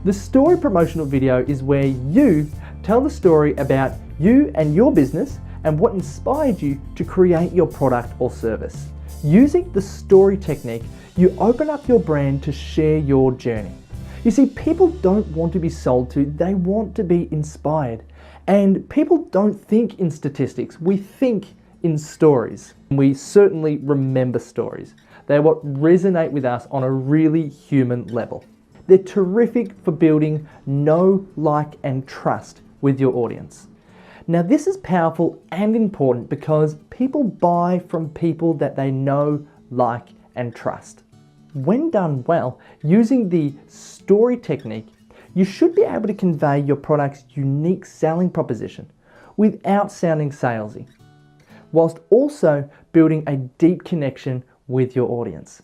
The story promotional video is where you tell the story about you and your business and what inspired you to create your product or service. Using the story technique, you open up your brand to share your journey. You see, people don't want to be sold to, they want to be inspired. And people don't think in statistics, we think in stories. We certainly remember stories. They're what resonate with us on a really human level. They're terrific for building know, like, and trust with your audience. Now, this is powerful and important because people buy from people that they know, like, and trust. When done well, using the story technique, you should be able to convey your product's unique selling proposition without sounding salesy, whilst also building a deep connection with your audience.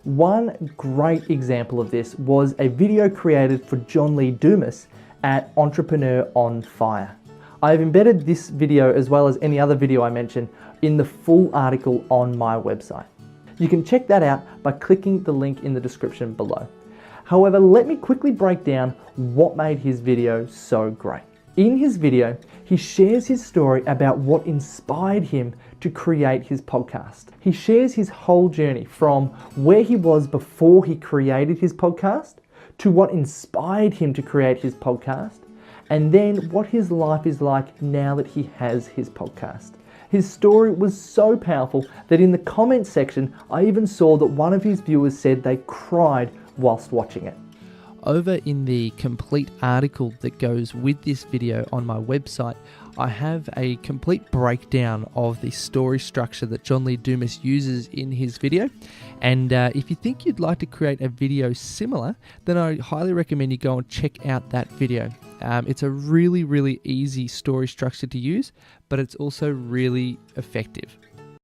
One great example of this was a video created for John Lee Dumas at Entrepreneur on Fire. I have embedded this video as well as any other video I mention in the full article on my website. You can check that out by clicking the link in the description below. However, let me quickly break down what made his video so great. In his video, he shares his story about what inspired him to create his podcast. He shares his whole journey from where he was before he created his podcast to what inspired him to create his podcast, and then what his life is like now that he has his podcast. His story was so powerful that in the comments section, I even saw that one of his viewers said they cried whilst watching it. Over in the complete article that goes with this video on my website, I have a complete breakdown of the story structure that John Lee Dumas uses in his video. And if you think you'd like to create a video similar, then I highly recommend you go and check out that video. It's a really, really easy story structure to use, but it's also really effective.